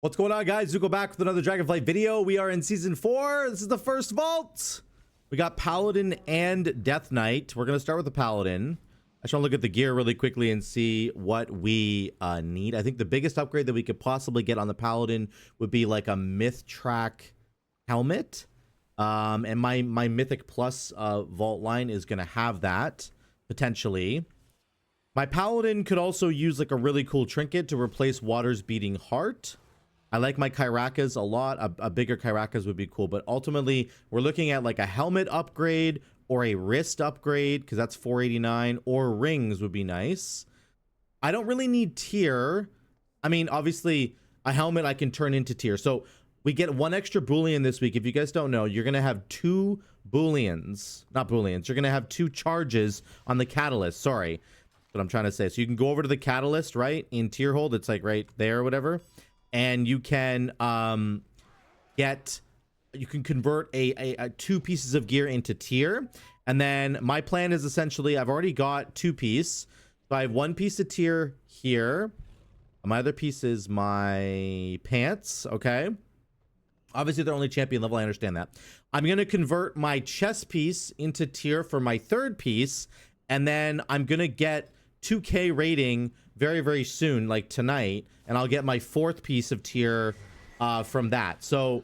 What's going on, guys? Zuko back with another Dragonflight video. We are in season 4. This is the first vault. We got Paladin and Death Knight. We're going to start with the Paladin. I just want to look at the gear really quickly and see what we need. I think the biggest upgrade that we could possibly get on the Paladin would be like a Myth Track helmet. And my Mythic Plus vault line is going to have that, potentially. My Paladin could also use like a really cool trinket to replace Water's Beating Heart. I like my Kairakas a lot. A bigger Kairakas would be cool, but ultimately we're looking at like a helmet upgrade or a wrist upgrade because that's 489, or rings would be nice. I don't really need tier. I mean, obviously a helmet I can turn into tier. So we get one extra Boolean this week. If you guys don't know, you're going to have 2 Booleans, not Booleans. You're going to have 2 charges on the Catalyst. Sorry, that's what I'm trying to say. So you can go over to the Catalyst, right? In tier hold, it's like right there or whatever. And you can convert a 2 pieces of gear into tier. And then my plan is essentially I've already got 2 piece. So I have 1 piece of tier here. My other piece is my pants. Okay. Obviously they're only champion level. I understand that. I'm going to convert my chest piece into tier for my 3rd piece. And then I'm going to get 2K rating very, very soon, like tonight, and I'll get my 4th piece of tier from that. So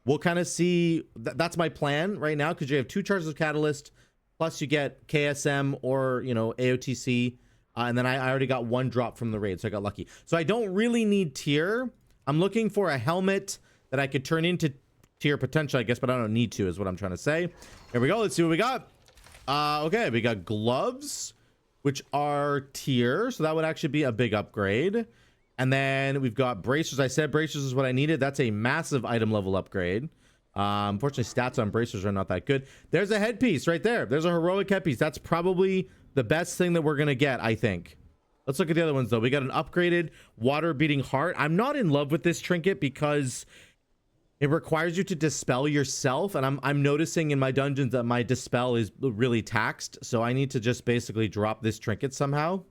we'll kind of see. That's my plan right now, because you have 2 charges of Catalyst, plus you get KSM or, you know, AOTC, and then I already got 1 drop from the raid, so I got lucky. So I don't really need tier. I'm looking for a helmet that I could turn into tier potential, I guess, but I don't need to, is what I'm trying to say. Here we go. Let's see what we got. Okay, we got gloves, which are tier, so that would actually be a big upgrade. And then we've got bracers. I said bracers is what I needed. That's a massive item level upgrade. Unfortunately, stats on bracers are not that good. There's a headpiece right there. There's a heroic headpiece. That's probably the best thing that we're gonna get, I think. Let's look at the other ones though. We got an upgraded Water Beating Heart. I'm not in love with this trinket because it requires you to dispel yourself, and I'm noticing in my dungeons that my dispel is really taxed, so I need to just basically drop this trinket somehow.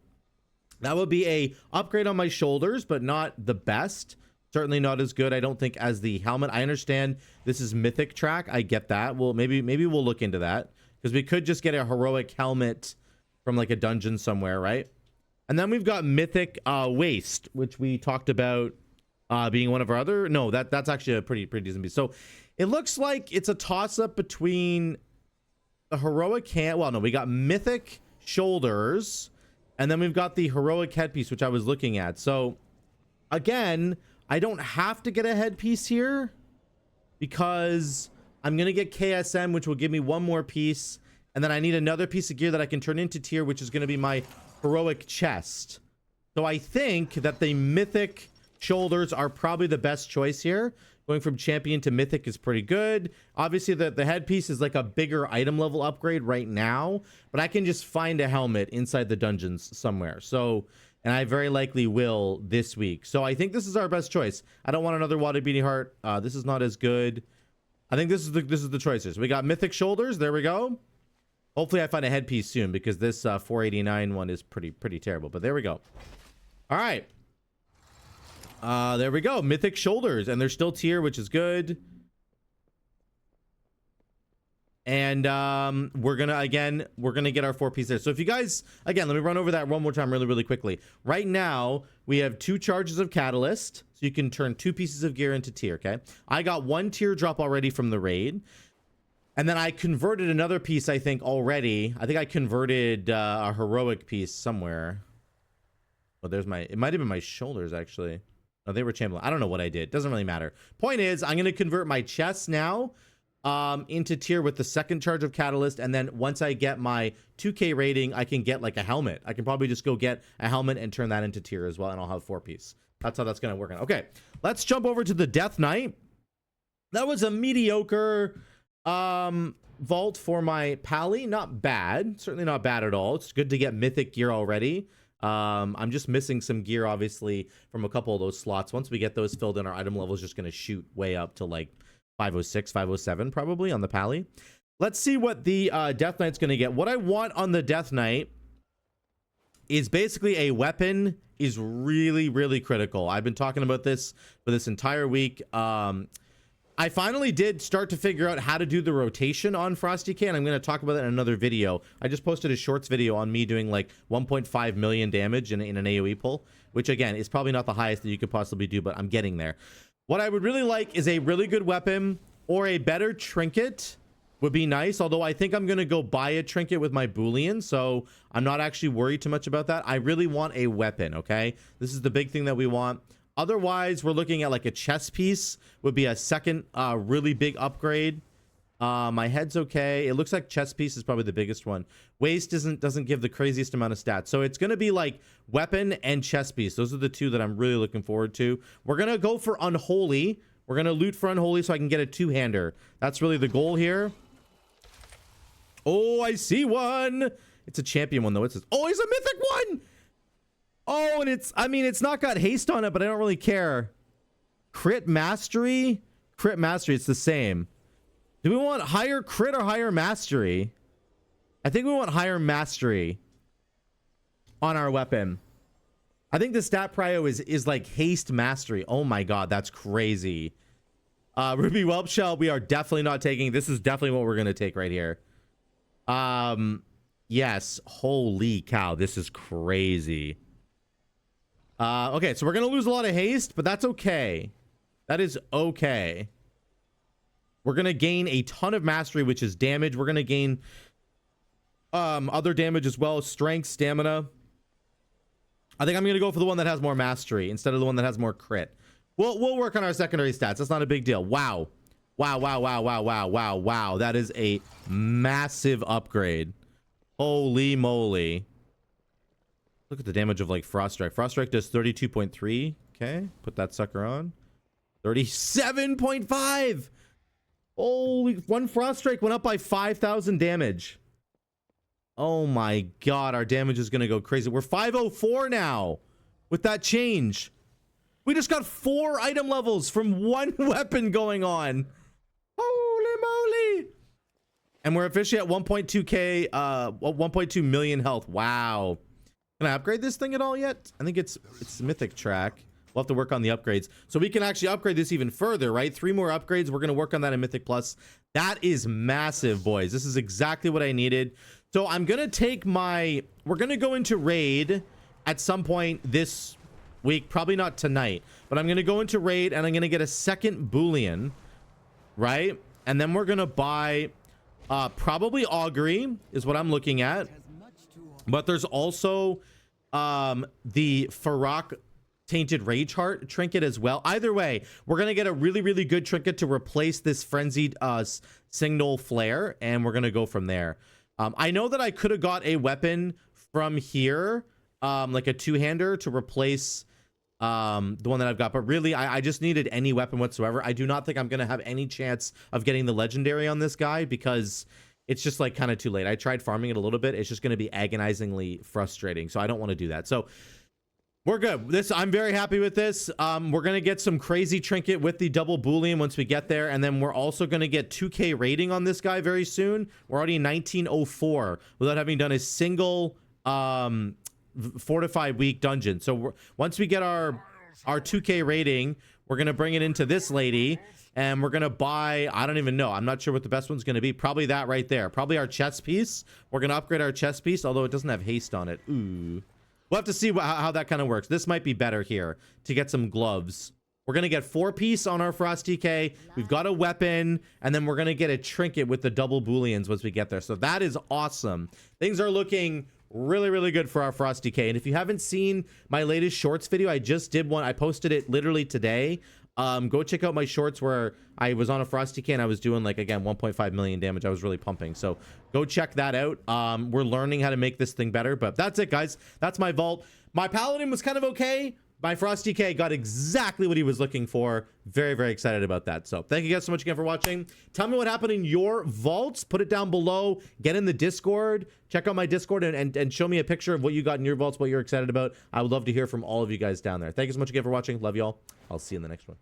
That would be a upgrade on my shoulders, but not the best. Certainly not as good, I don't think, as the helmet. I understand this is Mythic Track. I get that. Well, maybe we'll look into that, because we could just get a heroic helmet from like a dungeon somewhere, right? And then we've got Mythic Waist, which we talked about being one of our other. No, that's actually a pretty decent piece. So it looks like it's a toss-up between the heroic hand. Well, no, we got Mythic shoulders, and then we've got the heroic headpiece, which I was looking at. So again, I don't have to get a headpiece here because I'm gonna get KSM, which will give me 1 more piece, and then I need another piece of gear that I can turn into tier, which is gonna be my heroic chest. So I think that the Mythic shoulders are probably the best choice here. Going from champion to mythic is pretty good. Obviously the headpiece is like a bigger item level upgrade right now, but I can just find a helmet inside the dungeons somewhere. So, and I very likely will this week. So I think this is our best choice. I don't want another Water Beating Heart. This is not as good. I think this is the choices. We got Mythic shoulders. There we go. Hopefully I find a headpiece soon, because this 489 one is pretty terrible, but there we go. All right. There we go. Mythic shoulders, and they're still tier, which is good. And we're gonna get our 4 pieces. So if you guys, again, let me run over that one more time really quickly. Right now we have 2 charges of Catalyst, so you can turn 2 pieces of gear into tier. Okay, I got 1 tier drop already from the raid, and then I converted another piece. I think already. I think I converted a heroic piece somewhere. Oh, there's my. It might have been my shoulders actually. Oh, they were champion. I don't know what I did. Doesn't really matter. Point is, I'm going to convert my chest now into tier with the 2nd charge of Catalyst. And then once I get my 2K rating, I can get like a helmet. I can probably just go get a helmet and turn that into tier as well. And I'll have 4 piece. That's how that's going to work. Okay, let's jump over to the Death Knight. That was a mediocre vault for my Pally. Not bad. Certainly not bad at all. It's good to get mythic gear already. I'm just missing some gear, obviously, from a couple of those slots. Once we get those filled in, our item level is just going to shoot way up to like 506, 507 probably on the Pally. Let's see what the Death Knight's going to get. What I want on the Death Knight is basically a weapon is really, really critical. I've been talking about this for this entire week. I finally did start to figure out how to do the rotation on Frosty K, and I'm going to talk about that in another video. I just posted a shorts video on me doing like 1.5 million damage in an AoE pull, which again is probably not the highest that you could possibly do, but I'm getting there. What I would really like is a really good weapon or a better trinket would be nice, although I think I'm going to go buy a trinket with my Boolean, so I'm not actually worried too much about that. I really want a weapon, okay? This is the big thing that we want. Otherwise, we're looking at like a chest piece would be a second really big upgrade. My head's okay. It looks like chest piece is probably the biggest one. Waist doesn't give the craziest amount of stats. So it's going to be like weapon and chest piece. Those are the two that I'm really looking forward to. We're going to go for Unholy. We're going to loot for Unholy so I can get a two-hander. That's really the goal here. Oh, I see one. It's a champion one, though. It's oh, he's a mythic one. Oh, and it's, I mean, it's not got haste on it, but I don't really care. Crit mastery? Crit mastery, it's the same. Do we want higher crit or higher mastery? I think we want higher mastery on our weapon. I think the stat prio is like haste mastery. Oh my god, that's crazy. Ruby Whelp Shell, we are definitely not taking. This is definitely what we're going to take right here. Yes. Holy cow, this is crazy. Okay, so we're going to lose a lot of haste, but that's okay. That is okay. We're going to gain a ton of mastery, which is damage. We're going to gain other damage as well, strength, stamina. I think I'm going to go for the one that has more mastery instead of the one that has more crit. We'll work on our secondary stats. That's not a big deal. Wow. Wow, wow, wow, wow, wow, wow, wow. That is a massive upgrade. Holy moly. Look at the damage of like Frost Strike. Frost Strike does 32.3. Okay, put that sucker on. 37.5. Holy, one Frost Strike went up by 5,000 damage. Oh my god, our damage is gonna go crazy. We're 504 now with that change. We just got 4 item levels from one weapon going on. Holy moly. And we're officially at 1.2k 1.2 million health. Wow. Can I upgrade this thing at all yet? I think it's mythic track. We'll have to work on the upgrades. So we can actually upgrade this even further, right? 3 more upgrades. We're going to work on that in Mythic Plus. That is massive, boys. This is exactly what I needed. So I'm going to take my... We're going to go into raid at some point this week. Probably not tonight. But I'm going to go into raid and I'm going to get a second Boolean, right? And then we're going to buy probably Augury is what I'm looking at. But there's also the Farrak Tainted Rage Heart trinket as well. Either way, we're gonna get a really, really good trinket to replace this frenzied signal flare, and we're gonna go from there. I know that I could have got a weapon from here, like a two-hander to replace the one that I've got, but really I just needed any weapon whatsoever. I do not think I'm gonna have any chance of getting the legendary on this guy because it's just like kind of too late. I tried farming it a little bit. It's just going to be agonizingly frustrating. So I don't want to do that. So we're good. I'm very happy with this. We're going to get some crazy trinket with the double Boolean once we get there. And then we're also going to get 2k rating on this guy very soon. We're already 1904 without having done a single 4 to 5 week dungeon. So once we get our 2k rating, we're going to bring it into this lady. And we're going to buy, I don't even know. I'm not sure what the best one's going to be. Probably that right there. Probably our chest piece. We're going to upgrade our chest piece, although it doesn't have haste on it. Ooh. We'll have to see how that kind of works. This might be better here to get some gloves. We're going to get 4-piece on our Frosty K. We've got a weapon. And then we're going to get a trinket with the double Booleans once we get there. So that is awesome. Things are looking really, really good for our Frosty K. And if you haven't seen my latest shorts video, I just did one. I posted it literally today. Go check out my shorts where I was on a Frosty K and I was doing like, again, 1.5 million damage. I was really pumping. So go check that out. We're learning how to make this thing better, but that's it, guys. That's my vault. My Paladin was kind of okay. My Frosty K got exactly what he was looking for. Very, very excited about that. So thank you guys so much again for watching. Tell me what happened in your vaults. Put it down below. Get in the Discord. Check out my Discord and show me a picture of what you got in your vaults, what you're excited about. I would love to hear from all of you guys down there. Thank you so much again for watching. Love y'all. I'll see you in the next one.